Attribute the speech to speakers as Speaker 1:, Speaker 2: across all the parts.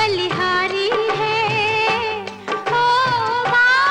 Speaker 1: बलिहारी है। ओ माँ,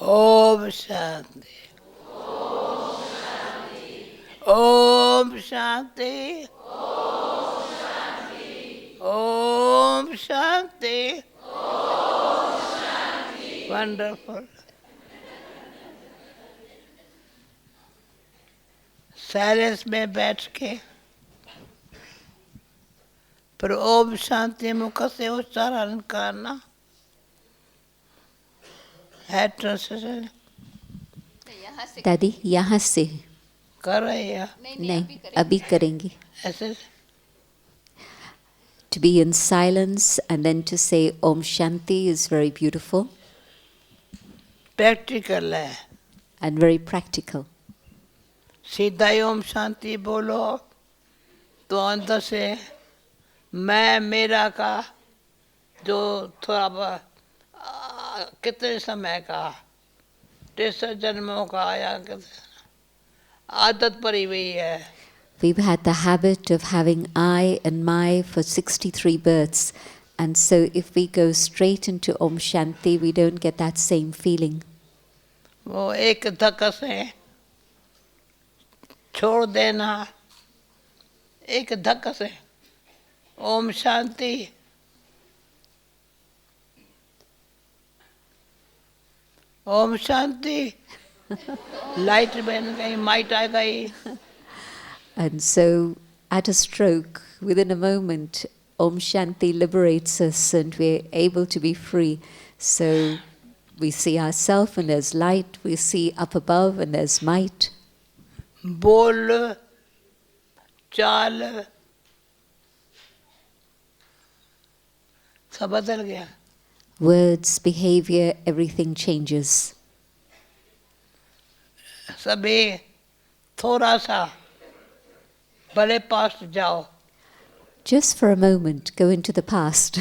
Speaker 1: ओ
Speaker 2: ओम शांति। ओम शांति। ओम शांति। वंडरफुल। साइलेंस में बैठ के पर ओम शांति मुख से उच्चारण करना है। ट्रांसलेशन
Speaker 3: दादी यहाँ से
Speaker 2: कर रहे हैं
Speaker 3: नहीं, अभी करेंगे.
Speaker 2: ऐसे
Speaker 3: To be in silence and then to say Om Shanti is very beautiful
Speaker 2: practical है
Speaker 3: and very practical.
Speaker 2: सीधा ही ओम शांति बोलो तो अंदर से मैं मेरा का जो थोड़ा कितने समय का 63 जन्मों का आया आदत पड़ी हुई है.
Speaker 3: We've had the habit of having I and my for 63 births, and so if we go straight into Om Shanti, we don't get that same feeling.
Speaker 2: वो एक धक्का से छोड़ देना, एक धक्का से ओम शांति. ओम शांति. लाइट बन गई, माइट आ गई.
Speaker 3: And so, at a stroke, within a moment, Om Shanti liberates us and we're able to be free. So, we see ourselves and there's light, we see up above and there's might.
Speaker 2: बोल चाल सब बदल गया.
Speaker 3: Words, behavior, everything changes.
Speaker 2: सभी थोड़ा सा भले past जाओ.
Speaker 3: Just for a moment, go into the past.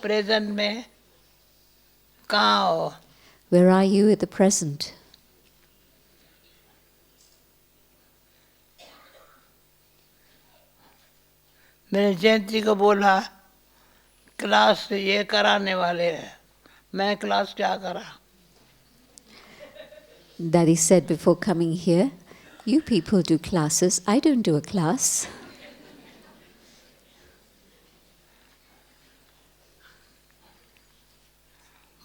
Speaker 2: Present में कहाँ हो?
Speaker 3: Where are you at the present?
Speaker 2: मैंने जयंती को बोला क्लास ये कराने वाले हैं. मैं क्लास क्या करा?
Speaker 3: Daddy said before coming here, you people do classes, I don't do a class.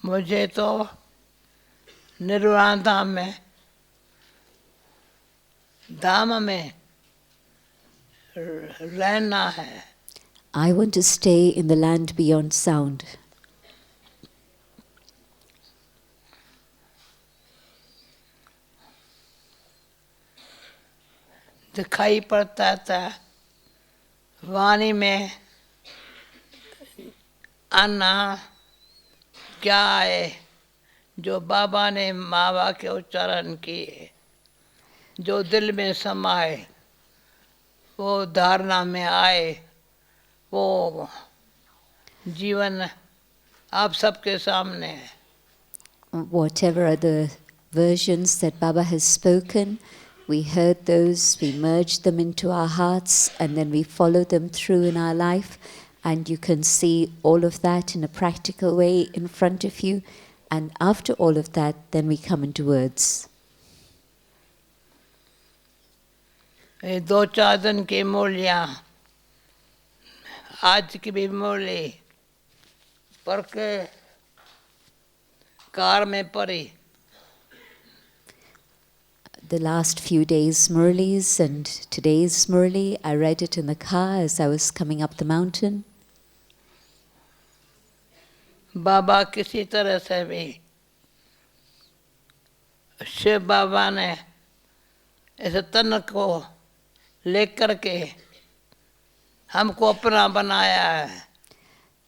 Speaker 2: मुझे तो निर्वाण धाम में रहना है.
Speaker 3: I want to stay in the land beyond sound.
Speaker 2: दिखाई पड़ता था वाणी में आना क्या है जो बाबा ने मावा के उच्चारण किए, जो दिल में समाए, वो धारणा में आए, वो जीवन आप सबके सामने है.
Speaker 3: Whatever are the versions that Baba has spoken, we heard those, we merged them into our hearts, and then we follow them through in our life. And you can see all of that in a practical way in front of you. And after all of that, then we come into words.
Speaker 2: ये 2-4 दिन की मूलियाँ आज की भी मूली पर के car में पड़ी.
Speaker 3: The last few days' Murlis and today's Murli, I read it in the car as I was coming up the mountain.
Speaker 2: बाबा किसी तरह से भी शिव बाबा ने इस तन को लेकर के हमको अपना बनाया है.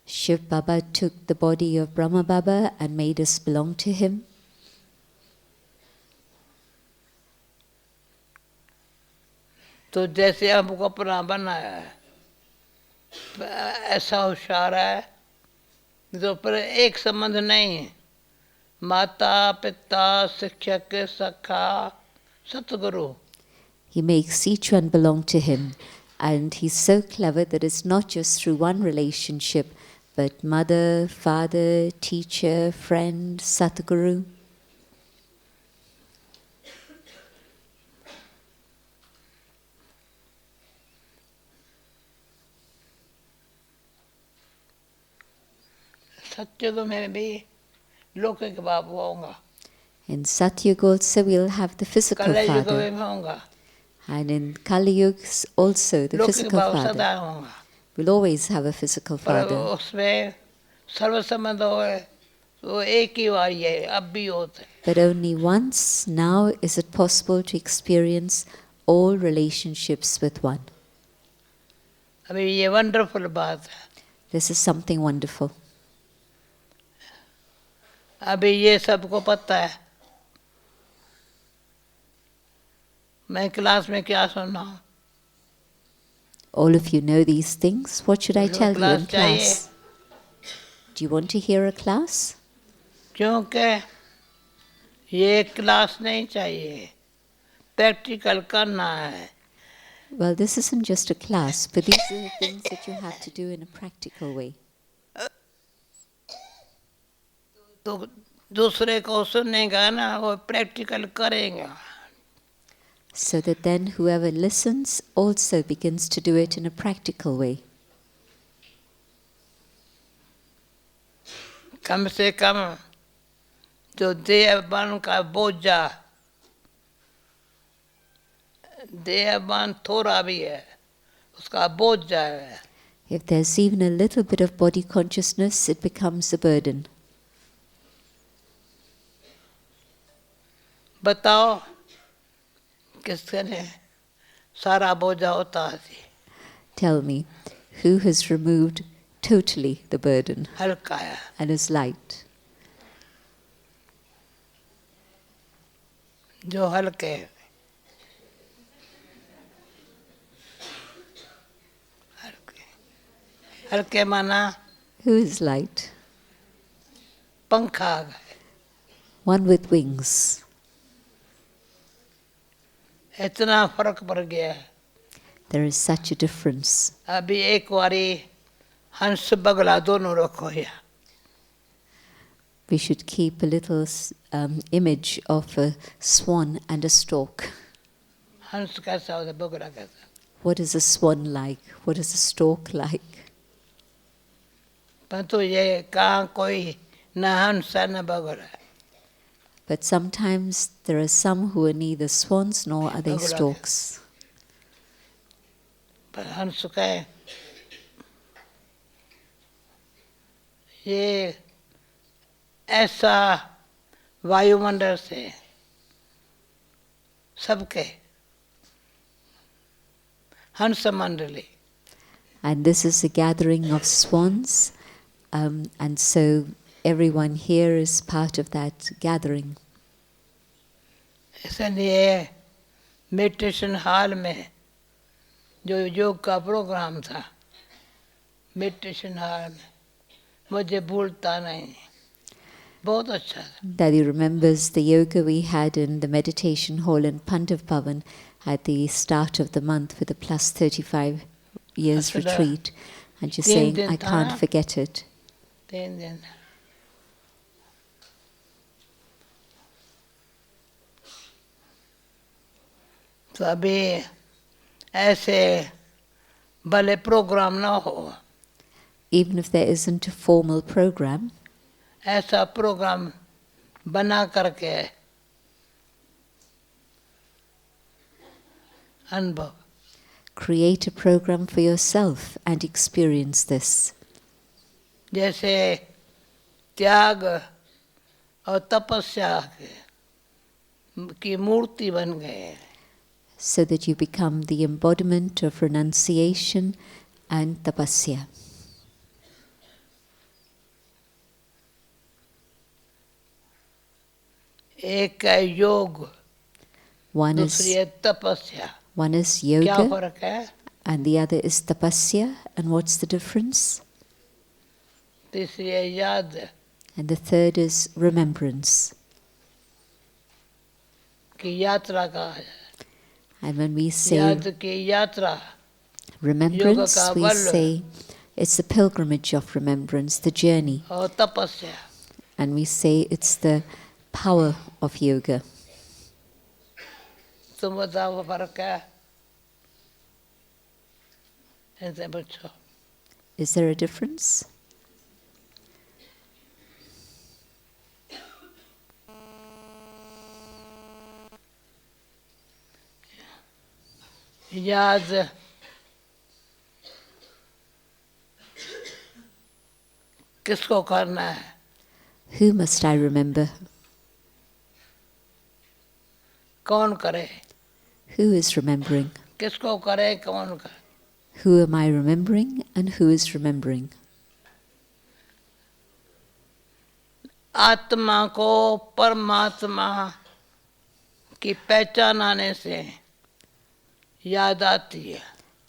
Speaker 3: Shiv Baba took the body of Brahma Baba and made us belong to him.
Speaker 2: तो जैसे हमको अपना बनाया है, ऐसा होशियार है जो पर एक संबंध नहीं है. माता पिता शिक्षक सखा सतगुरु.
Speaker 3: He makes each one belong to him. And he's so clever that it's not just through one relationship, but mother, father, teacher, friend, Satguru.
Speaker 2: सत्युग में भी लौकिक बाप होगा,
Speaker 3: In Satyuga also we'll have the physical
Speaker 2: कलयुग
Speaker 3: father.
Speaker 2: में भी होगा,
Speaker 3: And in Kali Yuga also the
Speaker 2: लौकिक
Speaker 3: physical
Speaker 2: बाप
Speaker 3: father.
Speaker 2: सदा होगा.
Speaker 3: We'll always have a physical
Speaker 2: पर
Speaker 3: father.
Speaker 2: उसमें सर्व संबंध हो वो एक ही बार ये अब भी होता है.
Speaker 3: But only once now is it possible to experience all relationships with one.
Speaker 2: अभी ये वंडरफुल बात है.
Speaker 3: This is something wonderful.
Speaker 2: अभी ये सबको पता है. मैं क्लास में क्या सुना?
Speaker 3: All of you know these things. What should I
Speaker 2: जो
Speaker 3: tell you in
Speaker 2: क्लास चाहिए.
Speaker 3: class? Do you want to hear a class?
Speaker 2: क्योंकि ये क्लास नहीं चाहिए, प्रैक्टिकल करना है.
Speaker 3: Well, this isn't just a class, but these are the things that you have to do in a practical way.
Speaker 2: तो दूसरे को सुनेगा ना, वो प्रैक्टिकल करेगा.
Speaker 3: So that then whoever listens also begins to do it in a practical way.
Speaker 2: कम से कम जो देहबन का बोझा, देहबन थोड़ा भी है, उसका बोझा है.
Speaker 3: If there's even a little bit of body consciousness, it becomes a burden.
Speaker 2: बताओ किसने ने सारा बोझा उतार दिया?
Speaker 3: Tell me, who has removed totally the burden
Speaker 2: हल्का है.
Speaker 3: and is light?
Speaker 2: जो हल्के हैं. हल्के माना
Speaker 3: Who is light?
Speaker 2: पंखा आ गए.
Speaker 3: One with wings.
Speaker 2: इतना फर्क पड़ गया है.
Speaker 3: There is such a difference.
Speaker 2: अभी एक बारी हंस बगला दोनों रखो या.
Speaker 3: We should keep a little image of a swan and a stork.
Speaker 2: हंस कैसा होता है, बगला कैसा?
Speaker 3: What is a swan like? What is a stork like?
Speaker 2: परंतु ये कहाँ कोई न हंस है न बगला है.
Speaker 3: But sometimes there are some who are neither swans nor are they
Speaker 2: Bugla.
Speaker 3: storks.
Speaker 2: पर हंस कहे ये ऐसा वायुमंडल से सबके हंस मंडली.
Speaker 3: And this is a gathering of swans. And so everyone here is part of that gathering.
Speaker 2: इसलिए मेडिटेशन हॉल में जो योग का प्रोग्राम था, मेडिटेशन हॉल में मुझे भूलता नहीं, बहुत अच्छा था.
Speaker 3: Daddy remembers the yoga we had in the meditation hall in Pandav Bhavan at the start of the month with the plus 35 years
Speaker 2: Asada.
Speaker 3: retreat. And just
Speaker 2: Din
Speaker 3: saying,
Speaker 2: din
Speaker 3: I
Speaker 2: tha
Speaker 3: can't
Speaker 2: na?
Speaker 3: forget it.
Speaker 2: 3 दिन. तो अभी ऐसे भले programme ना हो,
Speaker 3: Even if there isn't a formal program,
Speaker 2: ऐसा programme बना करके अनुभव.
Speaker 3: create a program for yourself and experience this.
Speaker 2: जैसे त्याग और तपस्या की मूर्ति बन गए,
Speaker 3: So that you become the embodiment of renunciation and tapasya.
Speaker 2: एक है योग,
Speaker 3: One
Speaker 2: दूसरी
Speaker 3: is,
Speaker 2: है तपस्या.
Speaker 3: one is
Speaker 2: क्या
Speaker 3: yoga
Speaker 2: फर्क है?
Speaker 3: and the other is tapasya. And what's the difference?
Speaker 2: तीसरी है याद,
Speaker 3: And the third is remembrance.
Speaker 2: की यात्रा कहा है.
Speaker 3: And when we say
Speaker 2: याद की यात्रा,
Speaker 3: remembrance,
Speaker 2: Yoga ka
Speaker 3: we
Speaker 2: bal.
Speaker 3: say it's the pilgrimage of remembrance, the journey.
Speaker 2: और तपस्या.
Speaker 3: And we say it's the power of yoga.
Speaker 2: तुम बताओ फर्क क्या है? ऐसे पूछो.
Speaker 3: Is there a difference?
Speaker 2: याद किसको करना है?
Speaker 3: Who must I remember?
Speaker 2: कौन करे?
Speaker 3: Who is remembering?
Speaker 2: किसको करे, कौन करे?
Speaker 3: Who am I remembering and who is remembering?
Speaker 2: आत्मा को परमात्मा की पहचान आने से याद आती है.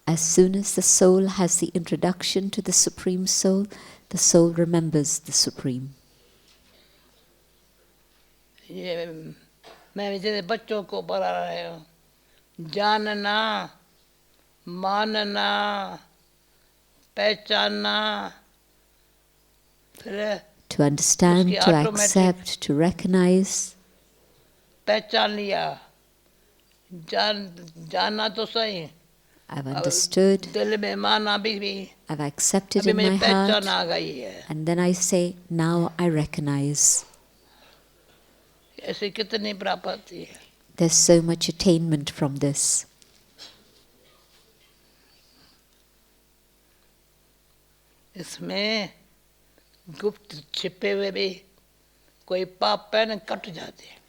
Speaker 3: As soon as the soul has the introduction to the Supreme Soul, the soul remembers the Supreme.
Speaker 2: ये मैं जैसे बच्चों को पढ़ा रहे हूँ, जानना, मानना, पहचानना, फिर
Speaker 3: To understand,
Speaker 2: उसकी
Speaker 3: to
Speaker 2: automatic-
Speaker 3: accept, to recognize.
Speaker 2: पहचान लिया, जानना तो सही,
Speaker 3: I've understood,
Speaker 2: दिल में माना भी
Speaker 3: I've accepted
Speaker 2: अभी
Speaker 3: in my
Speaker 2: मुझे पहचान
Speaker 3: heart,
Speaker 2: आ गई है.
Speaker 3: and then I say, now I recognize.
Speaker 2: ऐसे कितनी प्राप्ति है.
Speaker 3: There's so much attainment from this.
Speaker 2: इसमें गुप्त छिपे हुए भी कोई पाप पैन कट जाते हैं.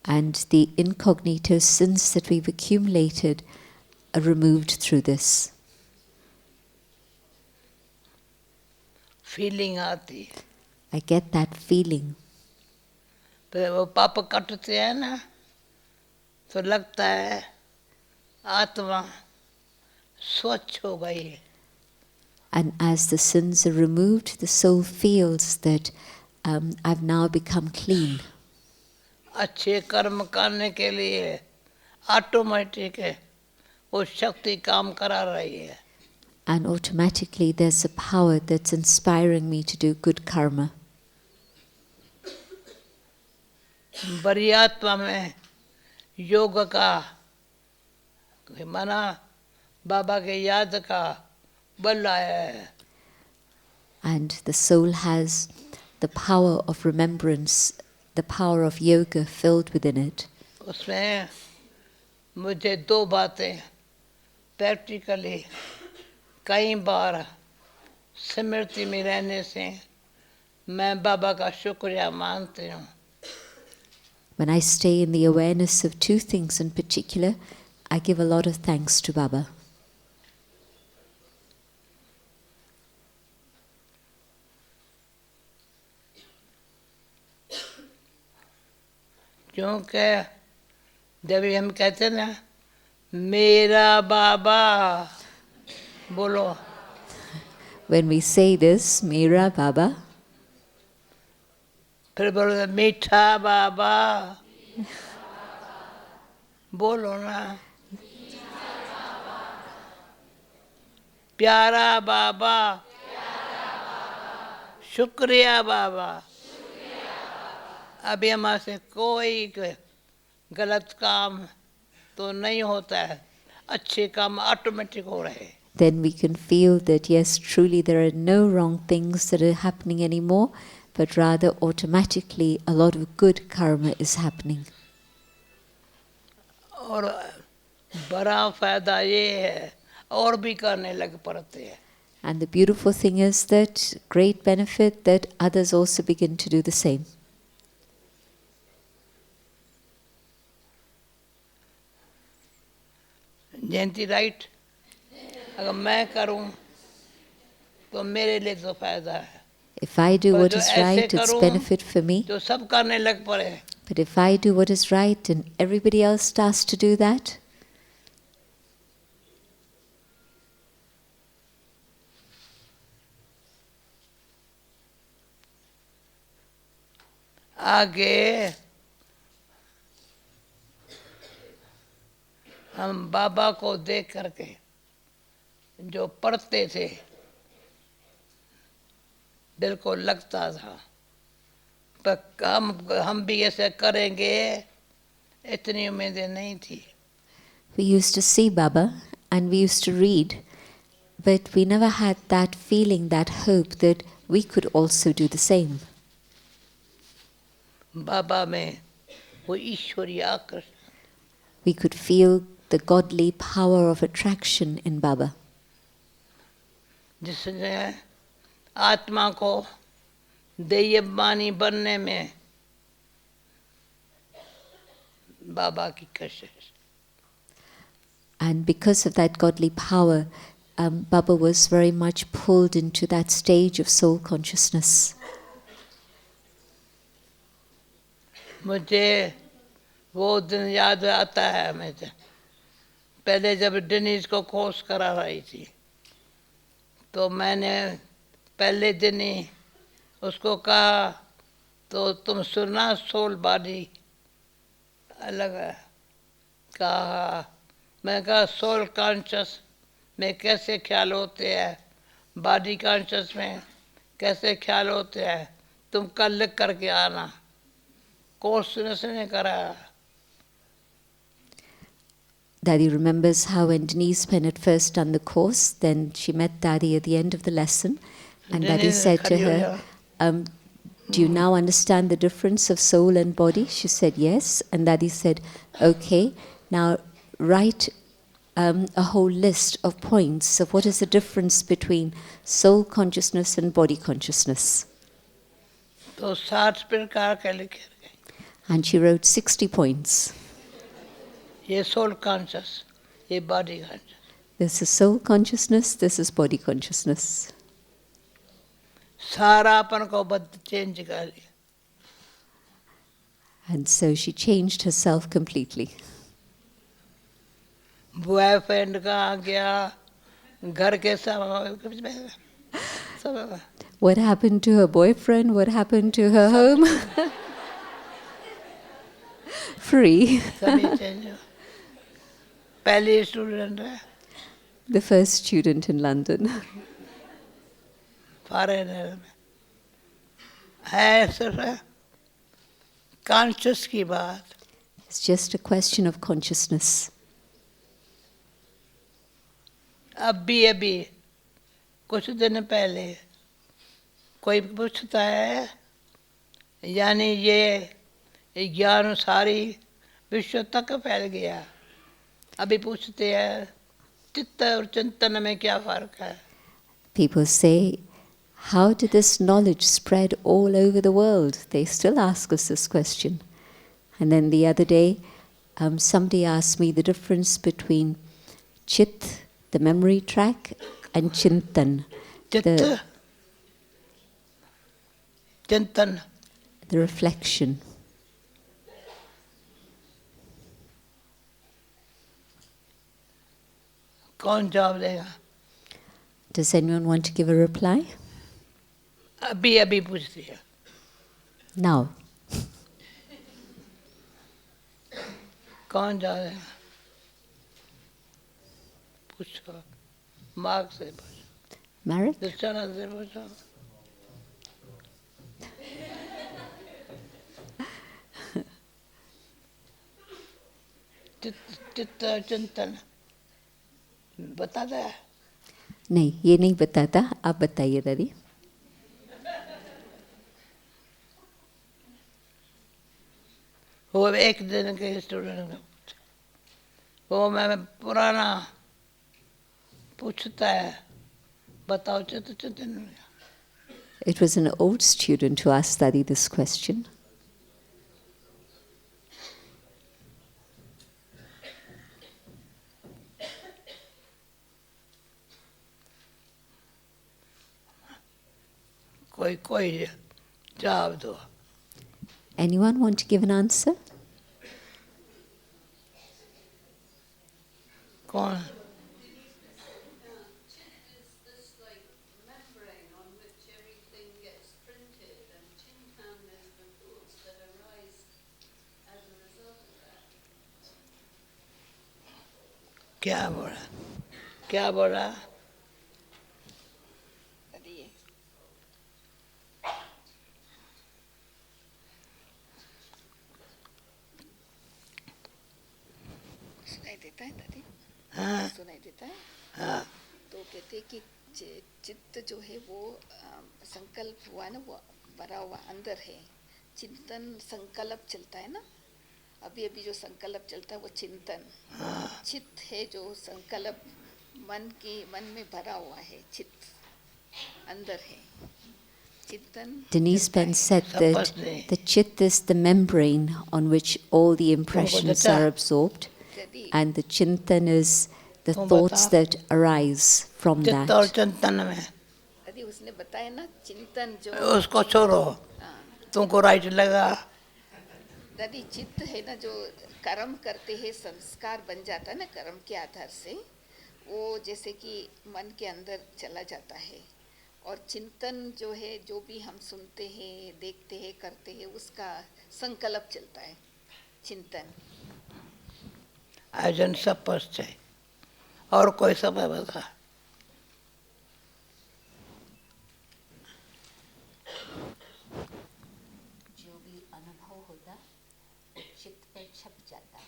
Speaker 3: And the incognito sins that we've accumulated are removed through this.
Speaker 2: Feeling आती है.
Speaker 3: I get that feeling.
Speaker 2: तो वो पाप कटते हैं ना, तो लगता है आत्मा स्वच्छ हो गई है.
Speaker 3: And as the sins are removed, the soul feels that I've now become clean.
Speaker 2: अच्छे कर्म करने के लिए ऑटोमेटिक है वो शक्ति काम करा रही है.
Speaker 3: And automatically there's a power that's inspiring me to do good karma.
Speaker 2: बड़ी आत्मा में योग का माना बाबा के याद का बल आया है.
Speaker 3: And the soul has the power of remembrance, the power of yoga filled within it.
Speaker 2: उसमें मुझे दो बातें प्रैक्टिकली कई बार स्मृति में रहने से मैं बाबा का शुक्रिया मानती हूँ.
Speaker 3: When I stay in the awareness of two things in particular, I give a lot of thanks to Baba.
Speaker 2: क्योंकि जब भी हम कहते हैं ना मेरा बाबा, बोलो,
Speaker 3: When we say this, Mera Baba,
Speaker 2: फिर बोलो मीठा बाबा, बोलो ना, प्यारा बाबा, शुक्रिया बाबा। अभी हमारे से कोई गलत काम तो नहीं होता है, अच्छे काम ऑटोमेटिक हो रहे हैं।
Speaker 3: then we can feel that yes, truly there are no wrong things that are happening anymore, but rather automatically a lot of good karma is happening.
Speaker 2: और बड़ा फायदा ये है और भी करने लग पड़ते हैं।
Speaker 3: And the beautiful thing is that great benefit that others also begin to do the same.
Speaker 2: Jayanti right, अगर मैं करूं तो मेरे लिए तो फायदा है।
Speaker 3: If I do
Speaker 2: पर
Speaker 3: what
Speaker 2: जो
Speaker 3: is
Speaker 2: ऐसे
Speaker 3: right, it's
Speaker 2: करूं
Speaker 3: benefit for me.
Speaker 2: तो सब करने लग पड़े।
Speaker 3: But if I do what is right and everybody else starts to do that,
Speaker 2: आगे हम बाबा को देख करके जो पढ़ते थे, दिल को लगता था पर हम भी ऐसे करेंगे इतनी उम्मीदें नहीं थी।
Speaker 3: we used to see Baba and we used to read, but we never had that feeling, that hope that we could also do the same.
Speaker 2: बाबा में वो ईश्वरीय आकर्षण,
Speaker 3: We could feel the godly power of attraction in Baba,
Speaker 2: जिसने आत्मा को दैयमानी बनने में बाबा की कशिश।
Speaker 3: and because of that godly power, Baba was very much pulled into that stage of soul consciousness.
Speaker 2: मुझे वो दिन याद आता है, मुझे पहले जब डेनिस को कोर्स करा रही थी तो मैंने पहले दिन ही उसको कहा तो तुम सुनना सोल बॉडी अलग है। कहा, मैं कहा सोल कॉन्शियस में कैसे ख्याल होते हैं, बॉडी कॉन्शियस में कैसे ख्याल होते हैं, तुम कल लिख करके आना। कोर्स ने करा।
Speaker 3: Daddy remembers how when Denise Penn had first done the course, then she met Daddy at the end of the lesson, and Daddy
Speaker 2: Denise
Speaker 3: said to
Speaker 2: खड़ी हो
Speaker 3: her,
Speaker 2: जाओ।
Speaker 3: do you now understand the difference of soul and body? She said yes, and Daddy said, okay, now write a whole list of points of what is the difference between soul consciousness and body consciousness.
Speaker 2: तो 60 प्रकार के लिखे गए।
Speaker 3: And she wrote 60 points.
Speaker 2: ये soul conscious, ये body conscious.
Speaker 3: This is soul consciousness, this is body consciousness.
Speaker 2: सारा अपन को बद चेंज कर दिया।
Speaker 3: And so she changed herself completely.
Speaker 2: Boyfriend का आ गया, घर के सब।
Speaker 3: What happened to her boyfriend? What happened to her home? Free.
Speaker 2: सभी चेंज हो। पहली स्टूडेंट है,
Speaker 3: The first student in London.
Speaker 2: Foreigner में है, सिर्फ कॉन्शियस की बात।
Speaker 3: It's just a question of consciousness.
Speaker 2: अभी कुछ दिन पहले कोई पूछता है, यानी ये ज्ञान सारी विश्व तक फैल गया। अभी पूछते हैं चित्त और चिंतन में क्या फर्क है।
Speaker 3: People say, how did this knowledge spread all over the world? They still ask us this question. And then the other day, somebody asked me the difference between Chit, the memory track, and Chintan,
Speaker 2: चित्त चिंतन,
Speaker 3: the reflection.
Speaker 2: कौन जवाब देगा?
Speaker 3: Does anyone want to give a reply?
Speaker 2: अभी अभी पूछती है।
Speaker 3: Now.
Speaker 2: कौन जवाब देगा? पूछो, मार्ग से पूछो,
Speaker 3: Marek?
Speaker 2: दृष्टाना से पूछो। चित्त चिंतन बताता है।
Speaker 3: नहीं, ये नहीं बताता. आप बताइए दादी.
Speaker 2: वो एक दिन के स्टूडेंट वो मैं पुराना पूछता है, बताओ चित्त चिंतन।
Speaker 3: It was an old student who asked Dadi this question.
Speaker 2: कोई कोई जवाब दो।
Speaker 3: Anyone want to give an answer?
Speaker 2: कौन? क्या बोला? क्या बोला?
Speaker 4: सुनाई देता है दादी?
Speaker 2: हाँ
Speaker 4: सुनाई देता है?
Speaker 2: हाँ
Speaker 4: तो कहते हैं कि चित्त जो है वो संकल्प हुआ ना, वो भरा हुआ अंदर है। चिंतन संकल्प चलता है ना, अभी अभी जो संकल्प चलता है वो चिंतन। चित्त है जो संकल्प मन में भरा हुआ है, चित्त अंदर है। चिंतन
Speaker 3: Denise Ben said that the chit is the membrane on which all the impressions are absorbed, and the chintan is the thoughts that arise from
Speaker 2: चित्त और
Speaker 3: that.
Speaker 2: चिंतन में
Speaker 4: यदि उसने बताया ना, चिंतन जो
Speaker 2: उसको छोड़ो, तुमको राइट लगा।
Speaker 4: दादी चित्त है ना, जो कर्म करते हैं संस्कार बन जाता है ना कर्म के आधार से, वो जैसे कि मन के अंदर चला जाता है। और चिंतन जो है, जो भी हम सुनते हैं, देखते हैं, करते हैं, उसका संकल्प चलता है चिंतन।
Speaker 2: आयोजन सब पस्त है। और कोई सब बता?
Speaker 3: जो भी अनुभव होता वो चित्त पर छप जाता है,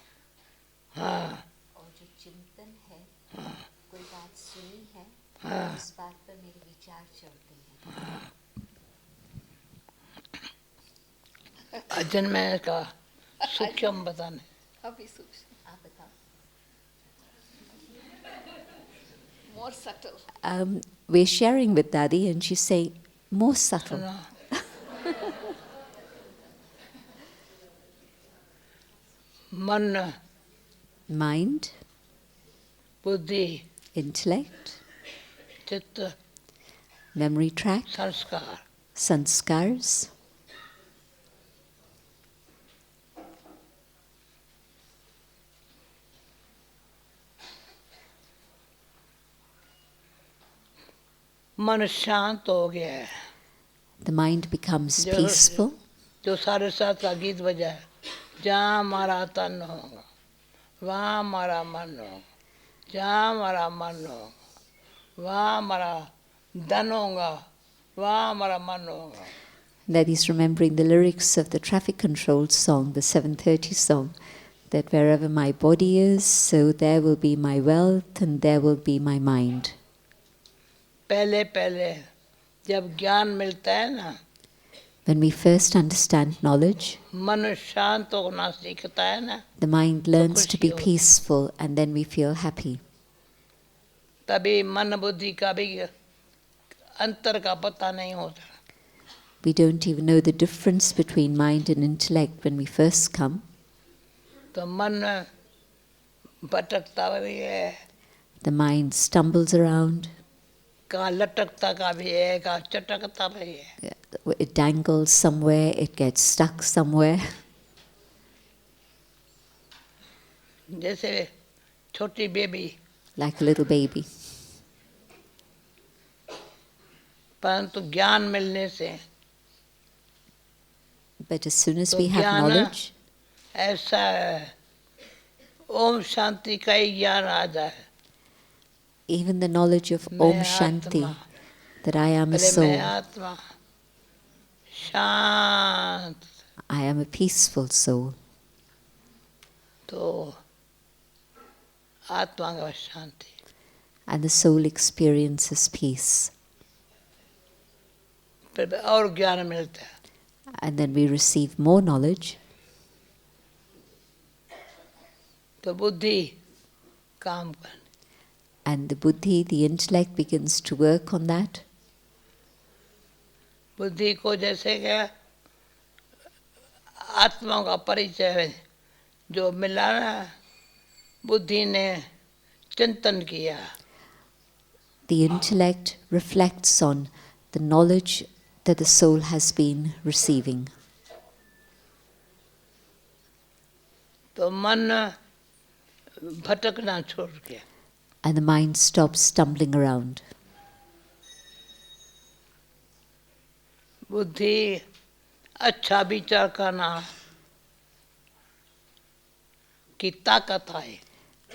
Speaker 2: हाँ
Speaker 3: और जो चिंतन है, कोई बात सुनी है,
Speaker 2: हाँ
Speaker 3: उस बात पर मेरे विचार चलते हैं.
Speaker 2: अजन में का सूक्ष्म बताने।
Speaker 4: अभी सूक्ष्म
Speaker 3: आप बताओ.
Speaker 4: more subtle.
Speaker 3: We're sharing with Dadi, and she's saying more subtle.
Speaker 2: मन,
Speaker 3: Mind,
Speaker 2: बुद्धि,
Speaker 3: intellect,
Speaker 2: चित्त,
Speaker 3: memory tract,
Speaker 2: संस्कार,
Speaker 3: sanskars.
Speaker 2: मन शांत हो गया है।
Speaker 3: The mind becomes
Speaker 2: जो-
Speaker 3: peaceful.
Speaker 2: जो 7:30 का गीत बजा है, जहाँ हमारा तन होगा वहाँ हमारा मन होगा, जहाँ हमारा मन होगा वहाँ हमारा धन होगा, वहाँ हमारा मन होगा।
Speaker 3: That is remembering the lyrics of the traffic control song, the 7:30 song, that wherever my body is, so there will be my wealth and there will be my mind.
Speaker 2: पहले पहले जब ज्ञान मिलता है ना,
Speaker 3: When we first understand knowledge,
Speaker 2: मन शांत होना सीखता है ना,
Speaker 3: the mind learns to be
Speaker 2: खुशी होती है।
Speaker 3: peaceful and then we feel happy.
Speaker 2: तभी मन बुद्धि का भी अंतर का पता नहीं होता।
Speaker 3: We don't even know the difference between mind and intellect when we first come.
Speaker 2: तो मन भटकता भी है,
Speaker 3: The mind stumbles around,
Speaker 2: कहाँ लटकता का भी है, कहाँ चटकता भी है।
Speaker 3: it dangles somewhere, it gets stuck somewhere.
Speaker 2: जैसे छोटी baby
Speaker 3: like a little baby.
Speaker 2: परंतु ज्ञान मिलने से
Speaker 3: But as soon as
Speaker 2: तो
Speaker 3: we have
Speaker 2: ज्ञान
Speaker 3: knowledge,
Speaker 2: ऐसा है, ओम शांति का ही ज्ञान आ जाए।
Speaker 3: even the knowledge of
Speaker 2: मैं
Speaker 3: Om Shanti,
Speaker 2: आत्मा,
Speaker 3: that I am a
Speaker 2: पहले
Speaker 3: soul,
Speaker 2: मैं आत्मा शांत,
Speaker 3: I am a peaceful soul,
Speaker 2: तो आत्मा का शांति।
Speaker 3: and the soul experiences peace.
Speaker 2: फिर और ज्ञान मिलता है,
Speaker 3: And then we receive more knowledge,
Speaker 2: तो बुद्धि काम कर,
Speaker 3: and the buddhi, the intellect, begins to work on that.
Speaker 2: बुद्धि को जैसे कि आत्मा का परिचय जो मिला ना, बुद्धि ने चिंतन किया,
Speaker 3: The intellect reflects on the knowledge that the soul has been receiving.
Speaker 2: तो मन भटकना छोड़ के
Speaker 3: And the mind stops stumbling around.
Speaker 2: बुद्धि अच्छा विचार करना की ताकत है,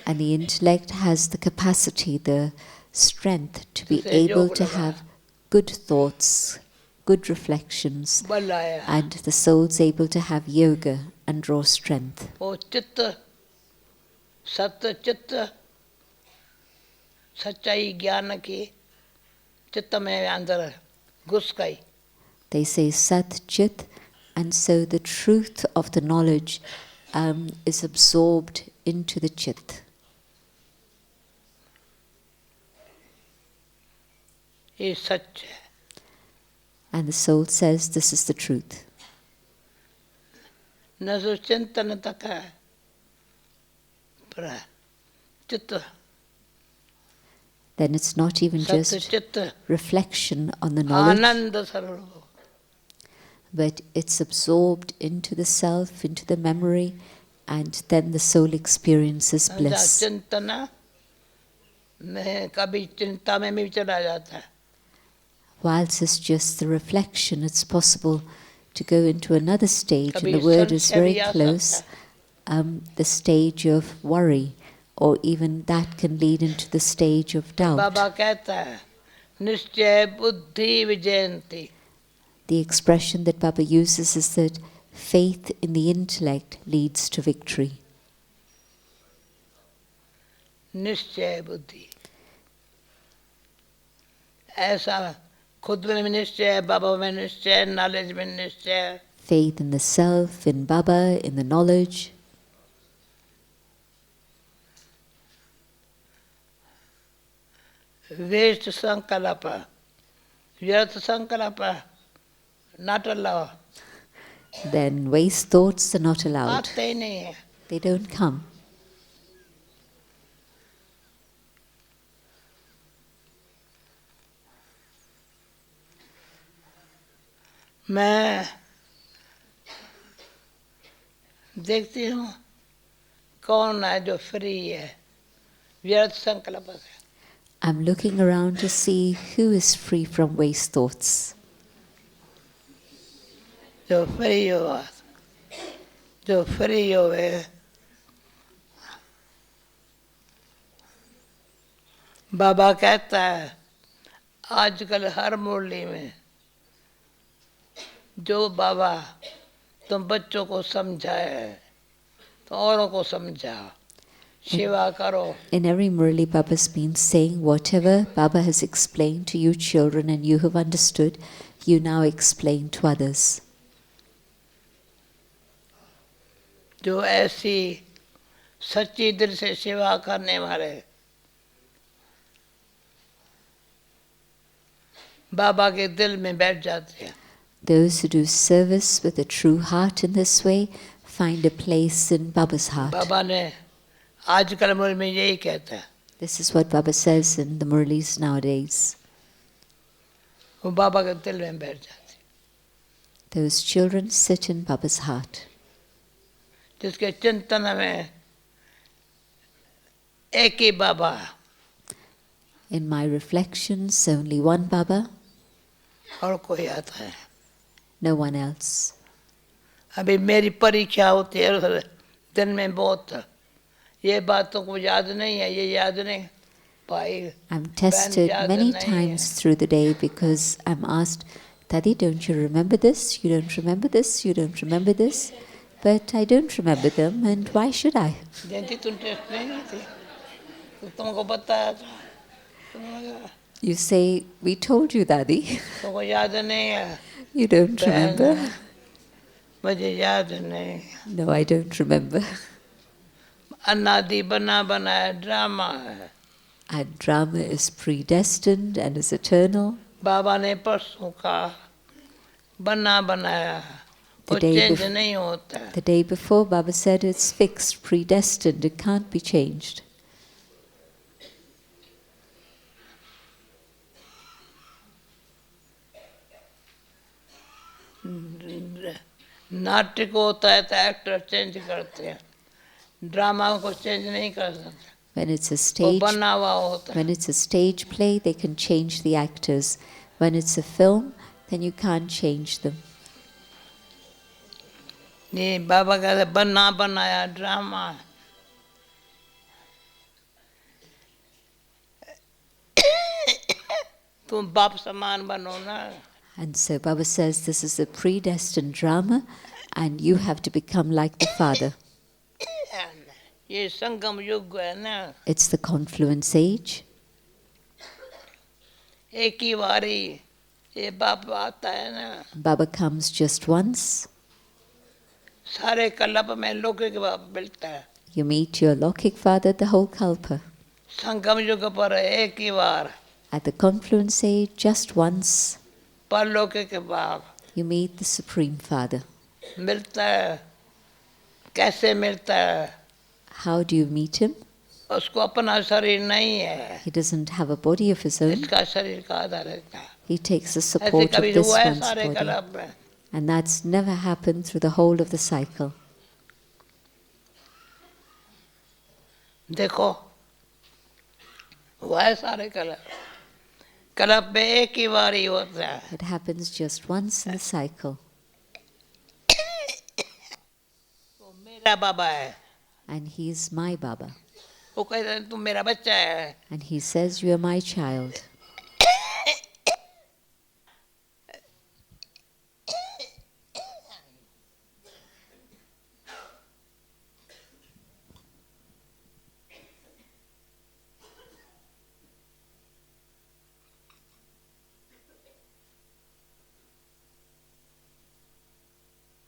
Speaker 3: And the intellect has the capacity, the strength to be
Speaker 2: जैसे
Speaker 3: able
Speaker 2: योग
Speaker 3: to
Speaker 2: लगा,
Speaker 3: have good thoughts, good reflections,
Speaker 2: बल आया,
Speaker 3: and the soul's able to have yoga and draw strength.
Speaker 2: वो चित्त सत्य चित्त सच्चाई ज्ञान की चित्त में अंदर घुस गई,
Speaker 3: They say Sat Chit, and so the truth of the knowledge is absorbed into the Chit.
Speaker 2: ये सच है।
Speaker 3: And the soul says this is the truth.
Speaker 2: न तो चिंतन तक है, पर चित्त
Speaker 3: Then it's not even
Speaker 2: सत्य
Speaker 3: just
Speaker 2: चित्त
Speaker 3: reflection on the knowledge,
Speaker 2: Anand serve,
Speaker 3: but it's absorbed into the self, into the memory, and then the soul experiences bliss.
Speaker 2: चिंतन में कभी चिंता में भी चला जाता है,
Speaker 3: Whilst it's just the reflection, it's possible to go into another stage, and
Speaker 2: कभी
Speaker 3: the word is
Speaker 2: संशय
Speaker 3: very
Speaker 2: भी आ
Speaker 3: close,
Speaker 2: सकता है।
Speaker 3: the stage of worry, or even that can lead into the stage of doubt.
Speaker 2: बाबा कहता है निश्चय बुद्धि विजयंती,
Speaker 3: The expression that Baba uses is that faith in the intellect leads to victory.
Speaker 2: निश्चय बुद्धि, ऐसा खुद में निश्चय, बाबा में निश्चय, नॉलेज में निश्चय,
Speaker 3: Faith in the self, in Baba, in the knowledge.
Speaker 2: Waste संकल्प, व्यर्थ संकल्प not allowed,
Speaker 3: Then waste thoughts are not allowed.
Speaker 2: आते ही नहीं है।
Speaker 3: They don't come.
Speaker 2: मैं देखती हूँ कौन है जो फ्री है व्यर्थ संकल्प से,
Speaker 3: I'm looking around to see who is free from waste thoughts.
Speaker 2: जो फ्री हो, जो फ्री होवे, बाबा कहता है आजकल हर मुरली में जो बाबा तुम बच्चों को समझाए तो औरों को समझाओ, सेवा करो।
Speaker 3: In every Murli, Baba's been saying whatever Baba has explained to you children and you have understood, you now explain to others.
Speaker 2: जो ऐसी सच्ची दिल से सेवा करने वाले बाबा के दिल में बैठ जाते हैं।
Speaker 3: Those who do service with a true heart in this way find a place in Baba's heart.
Speaker 2: बाबा ने आजकल मुरली में यही कहता है,
Speaker 3: This is what Baba says in the Murlis nowadays.
Speaker 2: वो बाबा के दिल में बैठ जाते हैं।
Speaker 3: Those children sit in Baba's heart.
Speaker 2: जिसके चिंतन में एक ही बाबा
Speaker 3: In my reflections, only one Baba,
Speaker 2: और कोई आता है।
Speaker 3: no one else.
Speaker 2: अभी मेरी परीक्षा होती है उस दिन में बहुत, ये बातों को याद नहीं है, ये याद नहीं पाई।
Speaker 3: I'm tested
Speaker 2: याद
Speaker 3: many
Speaker 2: नहीं
Speaker 3: times
Speaker 2: है।
Speaker 3: through the day because I'm asked, Daddy, don't you remember this? You don't remember this? You don't remember this? But I don't remember them, and why should I?
Speaker 2: जयंती तुम test नहीं थी तो तुमको बताया था, तुमने
Speaker 3: You say, we told you, Daddy.
Speaker 2: तुमको याद नहीं है।
Speaker 3: You don't remember?
Speaker 2: मुझे याद नहीं।
Speaker 3: No, I don't remember.
Speaker 2: अनादि बना बनाया ड्रामा है।
Speaker 3: And drama is predestined and is eternal.
Speaker 2: बाबा ने परसों कहा बना बनाया, वो
Speaker 3: The day
Speaker 2: चेंज
Speaker 3: bef-
Speaker 2: नहीं होता है।
Speaker 3: The day before, Baba said it's fixed, predestined, it can't be changed.
Speaker 2: नाटक होता है तो एक्टर चेंज करते हैं, ड्रामा को चेंज नहीं कर सकते,
Speaker 3: When it's a
Speaker 2: वो
Speaker 3: stage,
Speaker 2: बना हुआ होता है।
Speaker 3: when it's a stage play, they can change the actors. When it's a film, then you can't change them.
Speaker 2: ये बाबा कहते बना बनाया ड्रामा है। तुम बाप समान बनो ना।
Speaker 3: And so Baba says this is a predestined drama, and you have to become like the Father.
Speaker 2: ये संगम युग है ना,
Speaker 3: It's the confluence age.
Speaker 2: एक ही बारी ये बाप आता है ना,
Speaker 3: Baba comes just once.
Speaker 2: सारे कल्प में लौकिक बाप मिलता है।
Speaker 3: You meet your Lokik Father the whole Kalpa.
Speaker 2: संगम युग पर एक ही बार
Speaker 3: At the confluence age, just once,
Speaker 2: परलौकिक बाप
Speaker 3: you meet the Supreme Father.
Speaker 2: मिलता है। कैसे मिलता है?
Speaker 3: How do you meet him?
Speaker 2: उसको अपना शरीर नहीं है,
Speaker 3: He doesn't have a body of his own.
Speaker 2: इसका शरीर का आधार रहता है।
Speaker 3: He takes the
Speaker 2: ऐसे
Speaker 3: support of
Speaker 2: कभी
Speaker 3: this
Speaker 2: हुआ है
Speaker 3: one's
Speaker 2: सारे
Speaker 3: body.
Speaker 2: कल्प में?
Speaker 3: And that's never happened through the whole of the cycle.
Speaker 2: देखो हुआ है सारे कल्प में एक ही बार ही होता है।
Speaker 3: It happens just once in the cycle.
Speaker 2: वो मेरा बाबा है,
Speaker 3: And he's my Baba.
Speaker 2: वो कहते हैं तुम मेरा बच्चा है।
Speaker 3: And he says, you are my child.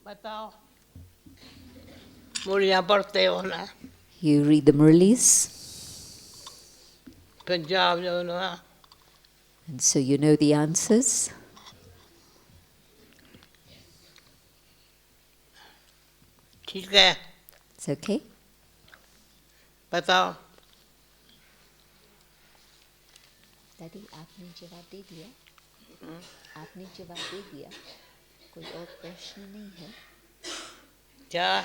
Speaker 2: बताओ, मुड़ियाँ पढ़ते हो ना,
Speaker 3: You read the Murlis,
Speaker 2: Punjab जो ना,
Speaker 3: and so you know the answers.
Speaker 2: ठीक है?
Speaker 3: It's okay.
Speaker 2: बताओ।
Speaker 3: दादी आपने जवाब दे दिया, आपने जवाब दे दिया, कोई और प्रश्न नहीं है,
Speaker 2: क्या?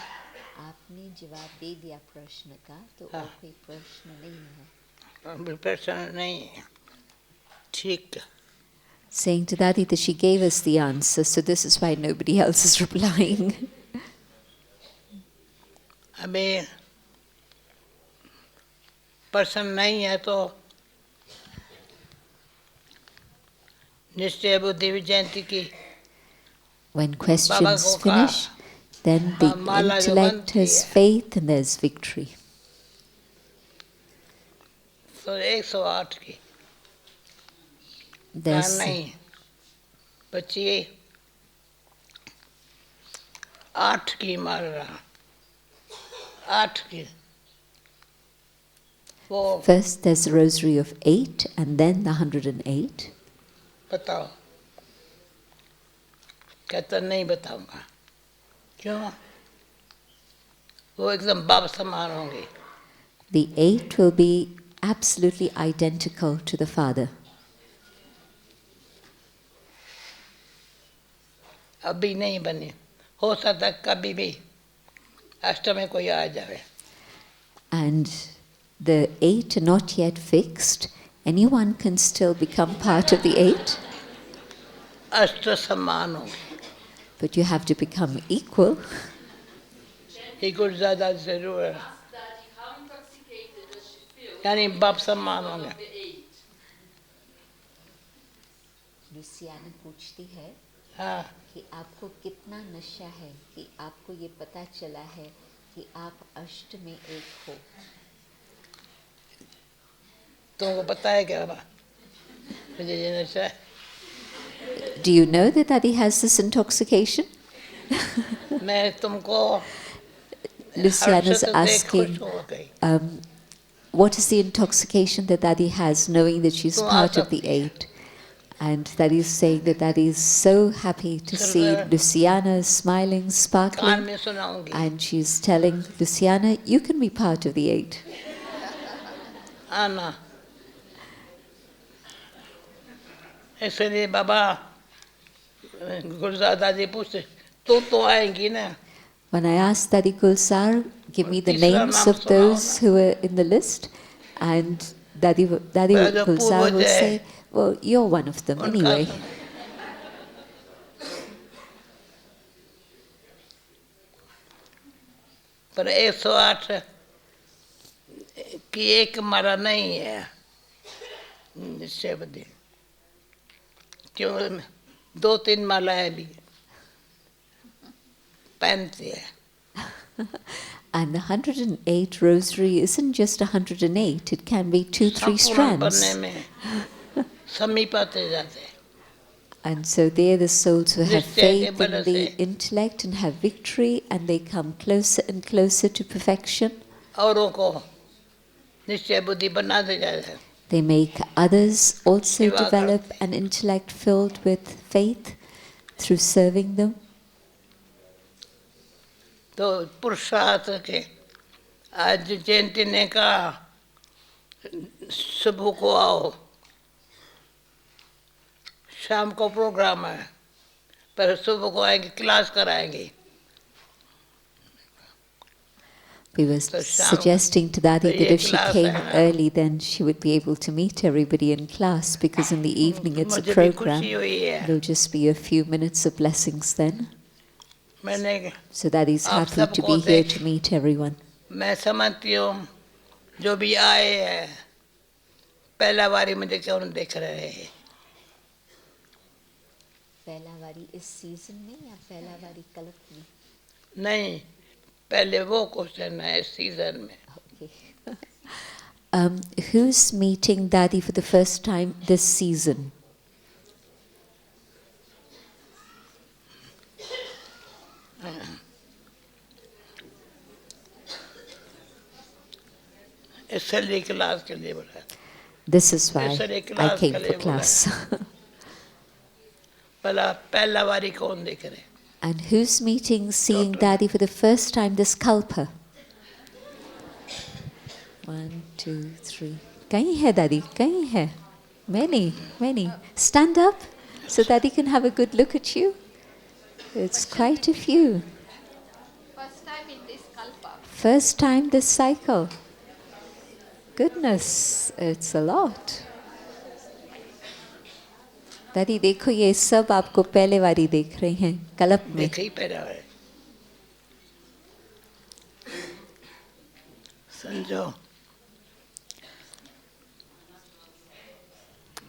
Speaker 3: आपने जवाब दे दिया प्रश्न का, तो और कोई प्रश्न नहीं है.
Speaker 2: प्रश्न नहीं है। ठीक।
Speaker 3: Saying to Dadi that she gave us the answer, so this is why nobody else is replying.
Speaker 2: अभी प्रश्न नहीं है तो निश्चय बुद्धि जयंती की
Speaker 3: When
Speaker 2: बाबा
Speaker 3: questions
Speaker 2: को
Speaker 3: finish, then the
Speaker 2: माला जो
Speaker 3: intellect
Speaker 2: बनती
Speaker 3: has
Speaker 2: है,
Speaker 3: faith and there's victory.
Speaker 2: तो 108 की
Speaker 3: There's
Speaker 2: नहीं बच्ची 8 की मार रहा, 8 की वो
Speaker 3: first there's the rosary of 8 and then the 108.
Speaker 2: बताओ। कहता नहीं बताऊंगा। क्यों? वो एकदम बाप समान होंगे।
Speaker 3: The 8 will be absolutely identical to the Father.
Speaker 2: अभी नहीं बनी, हो सकता है कभी भी अष्टमी कोई आ जाए।
Speaker 3: And the 8 are not yet fixed. anyone can still become part of the eight,
Speaker 2: अष्ट समान हो,
Speaker 3: but you have to become equal.
Speaker 2: ये कुछ ज्यादा जरूर है, यानी बाप समान हो गया।
Speaker 3: लुसियाना पूछती है
Speaker 2: हाँ,
Speaker 3: कि आपको कितना नशा है कि आपको ये पता चला है कि आप अष्ट में एक हो।
Speaker 2: तुमको पता है क्या बा? मुझे ये नशा है।
Speaker 3: Do you know that Adi has this intoxication?
Speaker 2: मैं तुमको
Speaker 3: Luciana's
Speaker 2: हर्ष से देख
Speaker 3: asking,
Speaker 2: खुश हो गई।
Speaker 3: what is the intoxication that Adi has, knowing that she's
Speaker 2: तुम
Speaker 3: part
Speaker 2: आ
Speaker 3: of the
Speaker 2: सकती है।
Speaker 3: eight? And Daddy is saying that Daddy is so happy to see Luciana smiling,
Speaker 2: can't
Speaker 3: sparkling,
Speaker 2: में सुनाऊंगी।
Speaker 3: and she's telling Luciana, you can be part of the eight.
Speaker 2: आना, इसलिए बाबा गुरुदादा जी पूछते, तू तो आएंगी ना?
Speaker 3: When I asked Daddy Gulsar, give me the
Speaker 2: तीसरा
Speaker 3: names
Speaker 2: नाम
Speaker 3: of
Speaker 2: सुनाओ
Speaker 3: those
Speaker 2: ना।
Speaker 3: who were in the list, and Daddy
Speaker 2: जो
Speaker 3: Gulsar will
Speaker 2: पूर्वज है,
Speaker 3: say, well, you're one of them
Speaker 2: उनका
Speaker 3: anyway.
Speaker 2: सुनो। पर 108 की एक मारा नहीं है निश्चय बुद्धि, क्यों 2-3 माला है भी पहनती है।
Speaker 3: And the 108 rosary isn't just 108, it can be 2-3
Speaker 2: संपूर्ण बनने
Speaker 3: strands.
Speaker 2: में समीप आते जाते हैं।
Speaker 3: And so they're the souls who have
Speaker 2: निश्चय के
Speaker 3: faith in
Speaker 2: बल
Speaker 3: the
Speaker 2: से
Speaker 3: intellect and have victory, and they come closer and closer to perfection.
Speaker 2: औरों को निश्चय बुद्धि बनाते जाते हैं।
Speaker 3: They make others also
Speaker 2: सेवा
Speaker 3: develop
Speaker 2: करते हैं।
Speaker 3: an intellect filled with faith through serving them.
Speaker 2: तो पुरुषार्थ के आज जयंती ने कहा सुबह को आओ, शाम को प्रोग्राम है, पर सुबह को आएंगे, क्लास कराएंगे।
Speaker 3: We were
Speaker 2: So
Speaker 3: suggesting to Dadi
Speaker 2: तो
Speaker 3: that
Speaker 2: ये
Speaker 3: if she
Speaker 2: class
Speaker 3: came
Speaker 2: है ना।
Speaker 3: early, then she would be able to meet everybody in class, because in the evening it's a
Speaker 2: मुझे भी
Speaker 3: program.
Speaker 2: खुशी हुई है।
Speaker 3: It'll just be a few minutes of blessings then.
Speaker 2: मैंने
Speaker 3: So Dadi's
Speaker 2: आप
Speaker 3: happy to be
Speaker 2: सबको
Speaker 3: here
Speaker 2: देख-
Speaker 3: to meet everyone.
Speaker 2: मैं समझती हूँ जो भी आए हैं पहला बारी मुझे क्यों देख रहे हैं।
Speaker 3: पहला बारी इस सीजन में या पहला बारी कल्प में?
Speaker 2: नहीं, पहले वो क्वेश्चन है इस सीजन में।
Speaker 3: Who's meeting Daddy for the first time this season?
Speaker 2: इसलिए क्लास के लिए बोला,
Speaker 3: This is why
Speaker 2: Yes, sir,
Speaker 3: I
Speaker 2: class
Speaker 3: came
Speaker 2: के
Speaker 3: for
Speaker 2: लिए बोला।
Speaker 3: class.
Speaker 2: पहला बारी कौन देख रहे?
Speaker 3: And who's meeting, seeing Daddy for the first time this kalpa? 1, 2, 3. कहीं है Daddy? कहीं है? Many, many. Stand up so Daddy can have a good look at you. It's quite a few.
Speaker 4: First time in this kalpa.
Speaker 3: First time this cycle. Goodness, it's a lot. Daddy, देखो ये सब आपको पहले बारी देख रहे हैं कल्प में.
Speaker 2: देख ही पैदा है। समझो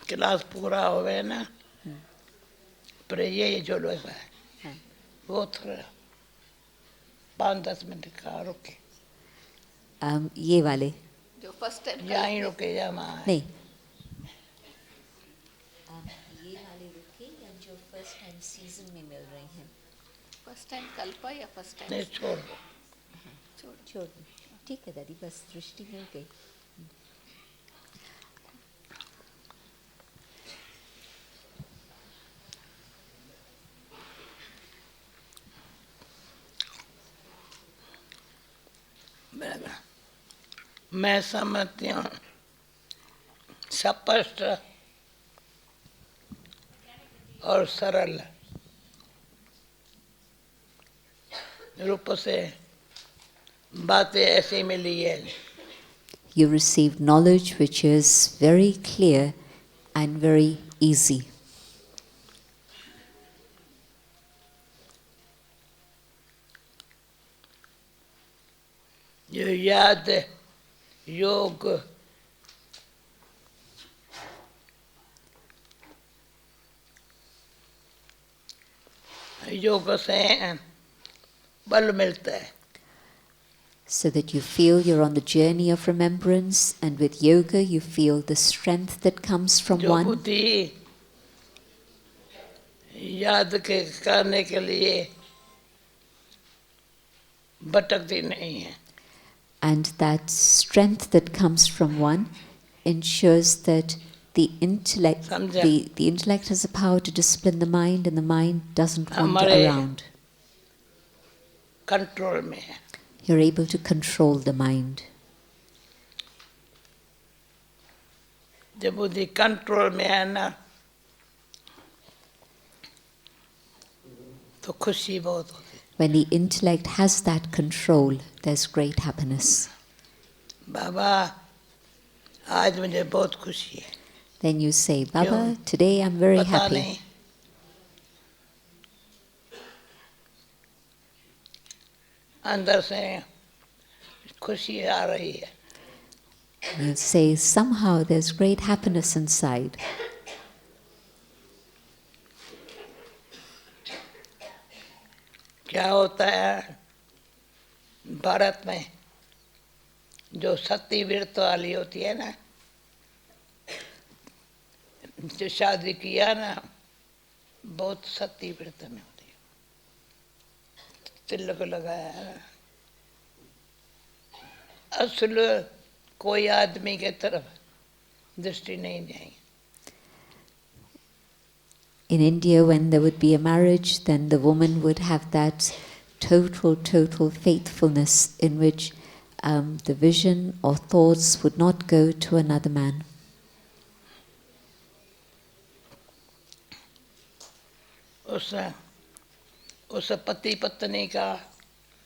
Speaker 2: क्लास पूरा हो गया ना, पर ये जो लोग है वो थोड़ा 5-10 मिनट का रुके,
Speaker 3: ये वाले
Speaker 4: जो फर्स्ट टाइम
Speaker 2: यहाँ ही रुके या वहाँ
Speaker 3: नहीं. ये वाले रुके या जो फर्स्ट टाइम सीजन में मिल रहे हैं?
Speaker 4: फर्स्ट टाइम कल्पा या फर्स्ट टाइम
Speaker 2: नहीं छोड़ दो।
Speaker 3: छोड़ दो. ठीक है दादी, बस दृष्टि मिल गई.
Speaker 2: मैं समझती हूँ स्पष्ट और सरल रूप से बातें ऐसी मिली है।
Speaker 3: you receive knowledge which is very clear and very easy.
Speaker 2: जो याद योग योग से बल मिलता है.
Speaker 3: So that you feel you're on the journey of remembrance, and with yoga you feel the strength that comes from
Speaker 2: जो
Speaker 3: one.
Speaker 2: बुद्धि याद के करने के लिए भटकती नहीं है.
Speaker 3: And that strength that comes from one ensures that the intellect,
Speaker 2: समझा?
Speaker 3: the intellect has the power to discipline the mind, and the mind doesn't wander
Speaker 2: हमारे
Speaker 3: around.
Speaker 2: कंट्रोल में है.
Speaker 3: You're able to control the mind.
Speaker 2: जब बुद्धि control में है ना तो खुशी बहुत होती है.
Speaker 3: When the intellect has that control, there's great happiness.
Speaker 2: बाबा आज मुझे बहुत खुशी है.
Speaker 3: Then you say, Baba,
Speaker 2: क्यों?
Speaker 3: today I'm very
Speaker 2: पता
Speaker 3: happy.
Speaker 2: नहीं अंदर से खुशी आ रही है.
Speaker 3: You say, somehow there's great happiness inside.
Speaker 2: क्या होता है भारत में जो सती व्रत वाली होती है ना, जो शादी किया ना बहुत सती व्रत में होती है. तिलक लगाया है. असल कोई आदमी के तरफ दृष्टि नहीं जाएगी.
Speaker 3: In India, when there would be a marriage, then the woman would have that total faithfulness in which the vision or thoughts would not go to another man.
Speaker 2: उस पति पत्नी का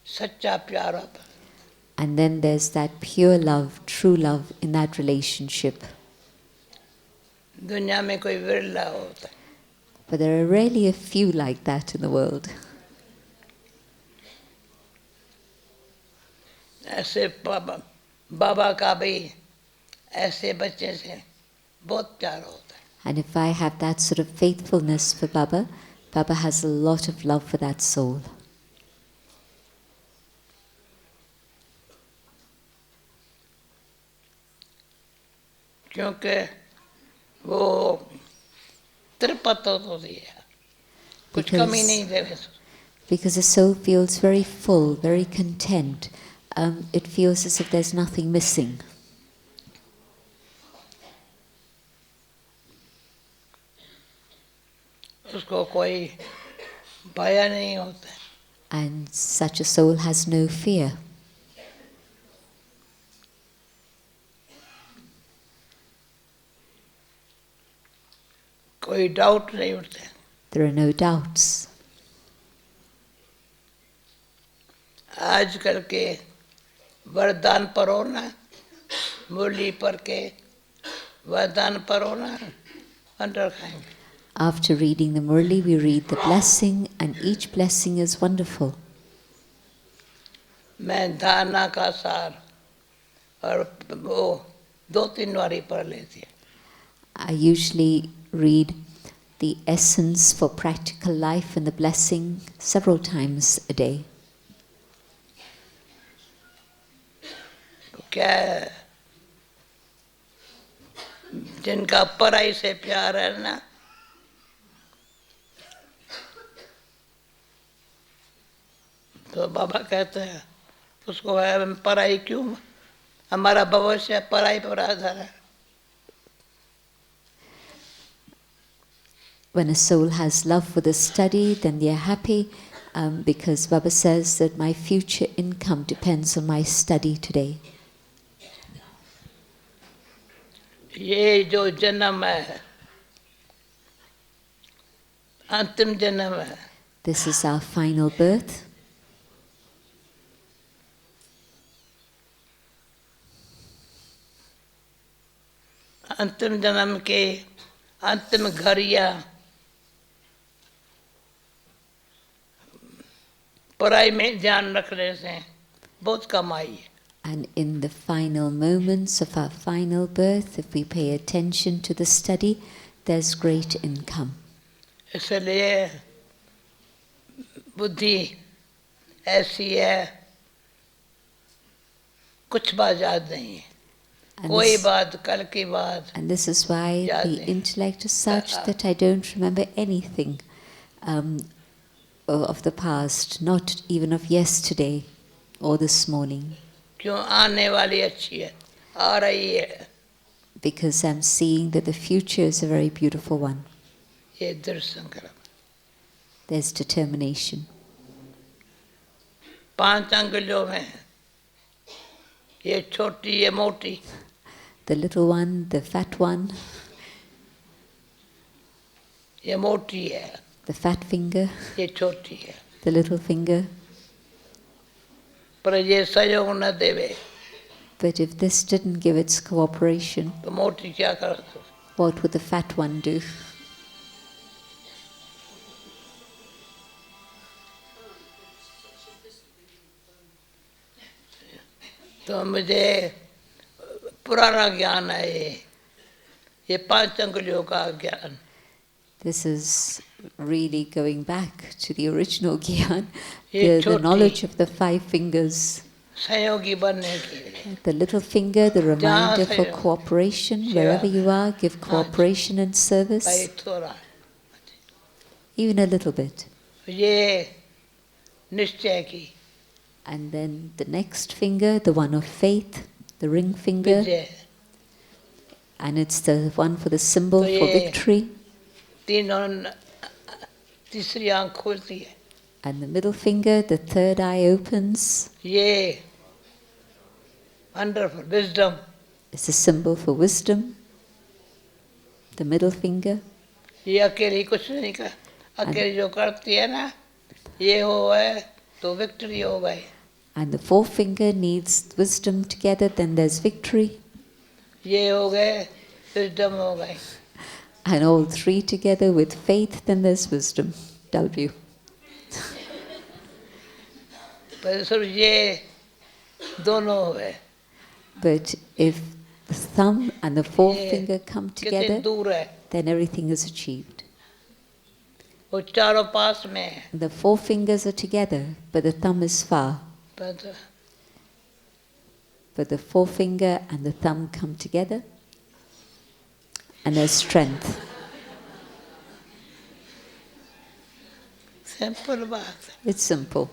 Speaker 2: सच्चा प्यार होता है.
Speaker 3: And then there's that pure love, true love in that relationship.
Speaker 2: दुनिया में कोई विरला होता है.
Speaker 3: But there are rarely a few like that in the world.
Speaker 2: ऐसे बाबा का भी ऐसे बच्चे से बहुत प्यार होता है.
Speaker 3: And if I have that sort of faithfulness for Baba, Baba has a lot of love for that soul.
Speaker 2: क्योंकि वो तृप्त होती है, कुछ कमी नहीं देवे.
Speaker 3: Because the soul feels very full, very content. It feels as if there's nothing missing.
Speaker 2: उसको कोई भय नहीं होता.
Speaker 3: And such a soul has no fear.
Speaker 2: कोई डाउट नहीं उठता.
Speaker 3: There are no doubts.
Speaker 2: आजकल के वरदान पढ़ो ना, मुरली पढ़ के वरदान पढ़ो ना, अंदर खाएंगे.
Speaker 3: After reading the Murli, we read the blessing, and each blessing is wonderful.
Speaker 2: मैं धारणा का सार और वो 2-3 बारी पढ़ लेती है.
Speaker 3: I usually read the essence for practical life and the blessing several times a day.
Speaker 2: तो क्या है, जिनका पढ़ाई से प्यार है ना, तो बाबा कहते हैं उसको है पढ़ाई क्यों, हमारा भविष्य पढ़ाई पर आधार है.
Speaker 3: When a soul has love for the study, then they are happy because Baba says that my future income depends on my study today.
Speaker 2: ये जो जन्म है अंतिम जन्म है.
Speaker 3: This is our final birth.
Speaker 2: अंतिम जन्म के अंतिम घड़ियां पढ़ाई में ध्यान रखने से बहुत कमाई है.
Speaker 3: And in the final moments of our final birth, if we pay attention to the study, there's great income.
Speaker 2: इसलिए बुद्धि ऐसी है, कुछ बात याद नहीं है, कोई बात कल की बात.
Speaker 3: And this is why the intellect is such that I don't remember anything of the past, not even of yesterday or this morning.
Speaker 2: क्यों? आने वाली अच्छी है, आ रही है.
Speaker 3: Because I'm seeing that the future is a very beautiful one.
Speaker 2: ये दृढ़ संकल्प.
Speaker 3: There's determination.
Speaker 2: 5 अंगुलियों में है. ये छोटी, ये मोटी.
Speaker 3: The little one, the fat one,
Speaker 2: ये मोटी है,
Speaker 3: the fat finger,
Speaker 2: ये छोटी है.
Speaker 3: the little finger.
Speaker 2: पर ये सहयोग न देवे
Speaker 3: But if this didn't give its cooperation,
Speaker 2: तो मोटी क्या कर?
Speaker 3: what would the fat one do?
Speaker 2: तो मुझे पुराना ज्ञान है ये 5 अंगुलियों का ज्ञान.
Speaker 3: This is really going back to the original Gyan,
Speaker 2: ये
Speaker 3: the
Speaker 2: छोटी-
Speaker 3: knowledge of the 5 fingers.
Speaker 2: सहयोगी बनने के लिए.
Speaker 3: The little finger, the reminder for
Speaker 2: सहयोग.
Speaker 3: cooperation.
Speaker 2: Yeah.
Speaker 3: Wherever you are, give cooperation and
Speaker 2: भाई
Speaker 3: service,
Speaker 2: थोड़ा
Speaker 3: even a little bit.
Speaker 2: ये निश्चय की
Speaker 3: And then the next finger, the one of faith, the ring finger,
Speaker 2: Vijay.
Speaker 3: and it's the one for the symbol
Speaker 2: तो
Speaker 3: for
Speaker 2: ये-
Speaker 3: victory.
Speaker 2: तीसरी आंख खुलती है.
Speaker 3: And the middle finger, the third eye opens.
Speaker 2: ये wonderful wisdom.
Speaker 3: It's a symbol for wisdom. The middle finger.
Speaker 2: ये अकेली कुछ नहीं कर, अकेली जो करती है ना, ये हो गए तो विक्ट्री हो गई.
Speaker 3: And the forefinger needs wisdom together, then there's victory.
Speaker 2: ये हो गए विजडम हो गई.
Speaker 3: And all 3 together with faith, then there's wisdom. W.
Speaker 2: पर सिर्फ ये दोनों हो गए.
Speaker 3: But if the thumb and the forefinger come
Speaker 2: कितनी
Speaker 3: together,
Speaker 2: दूर है,
Speaker 3: then everything is achieved.
Speaker 2: वो चारों पास में है.
Speaker 3: The 4 fingers are together, but the thumb is far.
Speaker 2: पर
Speaker 3: But the forefinger and the thumb come together, and there's strength.
Speaker 2: Simple बात है.
Speaker 3: It's simple.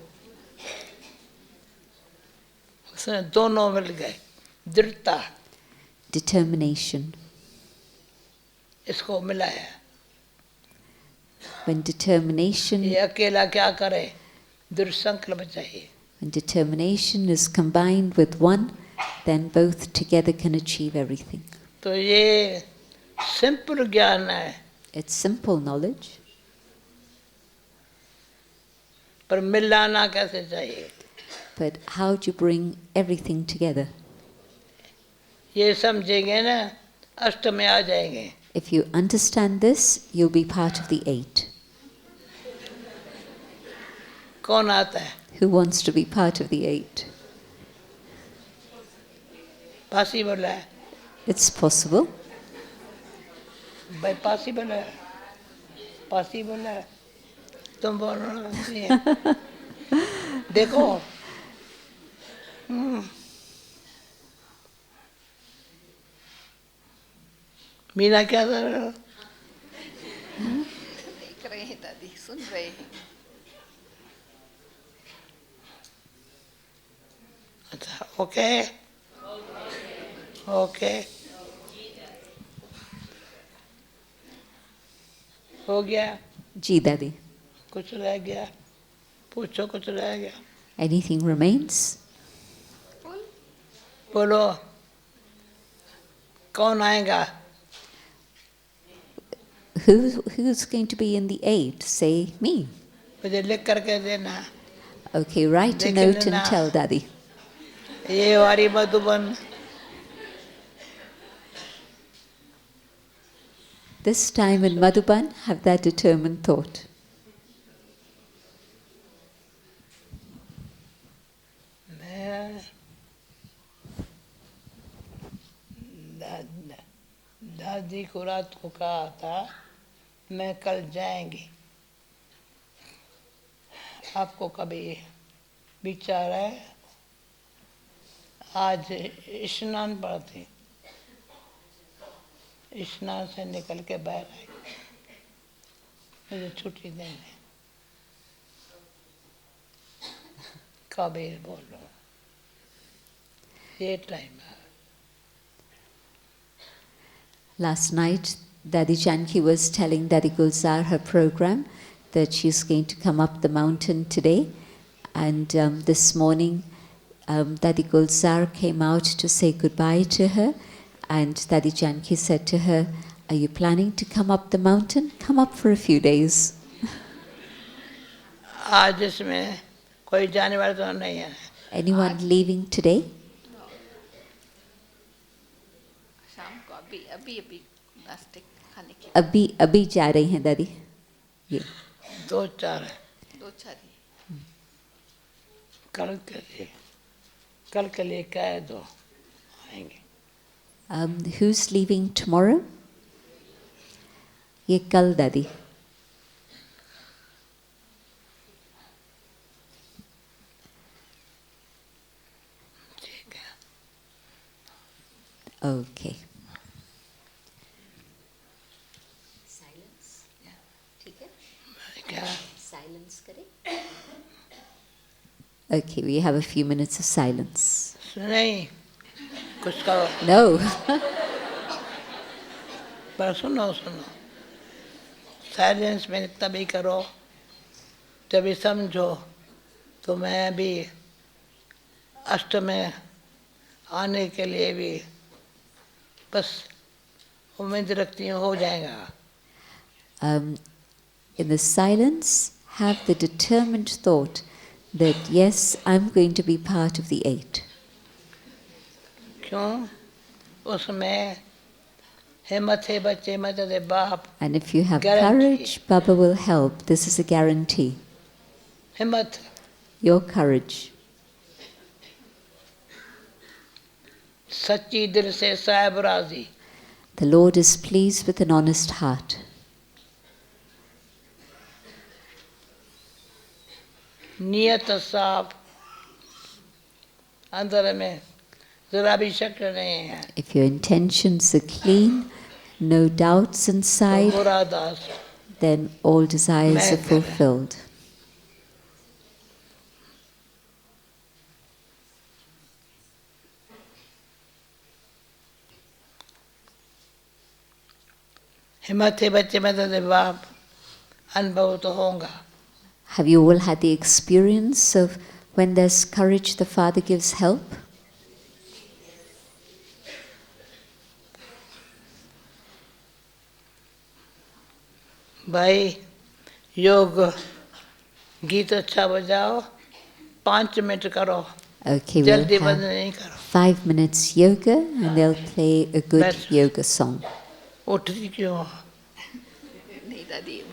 Speaker 2: उसमें दोनों मिल गए. दृढ़ता
Speaker 3: Determination.
Speaker 2: इसको मिला है.
Speaker 3: When determination,
Speaker 2: ये अकेला क्या करे? दृढ़ संकल्प चाहिए.
Speaker 3: when determination is combined with one, then both together can achieve everything.
Speaker 2: तो ये सिंपल ज्ञान है,
Speaker 3: It's simple knowledge,
Speaker 2: पर मिलाना कैसे चाहिए?
Speaker 3: but how do you bring everything together?
Speaker 2: ये समझेंगे ना, अष्ट में आ जाएंगे.
Speaker 3: If you understand this, you'll be part of the 8.
Speaker 2: कौन आता है?
Speaker 3: Who wants to be part of the 8?
Speaker 2: Possible है
Speaker 3: It's possible.
Speaker 2: भाई, पॉसिबल है, पॉसिबल है. तुम बोल रहे हो नहीं है. देखो, मीना क्या कर रहे हो?
Speaker 4: देख रहे हैं दादी, सुन रहे हैं.
Speaker 2: अच्छा, ओके ओके, हो गया.
Speaker 3: Ji Daddy.
Speaker 2: कुछ रह गया? पूछो, कुछ रह गया?
Speaker 3: Anything remains?
Speaker 2: बोलो, कौन आएगा?
Speaker 3: Who's going to be in the 8? Say me.
Speaker 2: मुझे लिख करके देना.
Speaker 3: Okay, write a
Speaker 2: They
Speaker 3: note
Speaker 2: can
Speaker 3: and tell Daddy.
Speaker 2: ये वारी Madhuban
Speaker 3: this time in Madhuban, have that determined thought.
Speaker 2: मैं दादी को रात को कहा था मैं कल जाएंगी। आपको कभी विचार है? आज स्नान पर थी, स्नान से निकल के बाहर आई, मुझे छुट्टी देंगे। कबीर बोलो, ये टाइम है।
Speaker 3: Last night, Dadi Janki was telling Dadi Gulzar her program, that she's going to come up the mountain today. And this morning, Dadi Gulzar came out to say goodbye to her. And Dadi Janki said to her, are you planning to come up the mountain? Come up for a few days.
Speaker 2: आज इसमें कोई जाने वाला तो नहीं है।
Speaker 3: Anyone leaving today?
Speaker 4: शाम को अभी नाश्ते खाने के
Speaker 3: अभी जा रही हैं दादी। ये
Speaker 2: 2-4 है।
Speaker 4: 2-4 ही।
Speaker 2: कल के लिए कह दो, आएंगे।
Speaker 3: Who's leaving tomorrow? ये कल दादी।
Speaker 2: ठीक है।
Speaker 3: Okay. Silence. ठीक है?
Speaker 2: क्या?
Speaker 3: Silence करें? Okay, we have a few minutes of silence.
Speaker 2: नहीं, कुछ करो।
Speaker 3: No.
Speaker 2: पर सुनो, साइलेंस में तभी करो जब समझो तो मैं भी अष्ट में आने के लिए भी बस उम्मीद रखती हूँ हो जाएगा।
Speaker 3: In the silence, have the determined thought that yes, I'm going to be part of the 8.
Speaker 2: क्यों? उसमें हिम्मत है बच्चे मदद है बाप।
Speaker 3: And if you have
Speaker 2: Guarantee.
Speaker 3: courage, Baba will help. This is a guarantee.
Speaker 2: हिम्मत,
Speaker 3: Your courage.
Speaker 2: सच्ची दिल से साहिब राजी।
Speaker 3: The Lord is pleased with an honest heart.
Speaker 2: नियत साफ, अंदर में जरा भी शक नहीं है।
Speaker 3: If your intentions are clean, no doubts inside,
Speaker 2: बुरा दास
Speaker 3: then all desires are
Speaker 2: मैं
Speaker 3: fulfilled.
Speaker 2: हिम्मत है बच्चे मदद है बाप, अनुभव तो होगा।
Speaker 3: Have you all had the experience of when there's courage, the Father gives help?
Speaker 2: भाई योग गीत अच्छा बजाओ, 5 मिनट करो,
Speaker 3: Okay, we'll
Speaker 2: जल्दी बंद
Speaker 3: have
Speaker 2: नहीं करो।
Speaker 3: 5 minutes yoga and they'll play a good
Speaker 2: Best.
Speaker 3: yoga song.
Speaker 2: उठती क्यों?
Speaker 4: नहीं दादी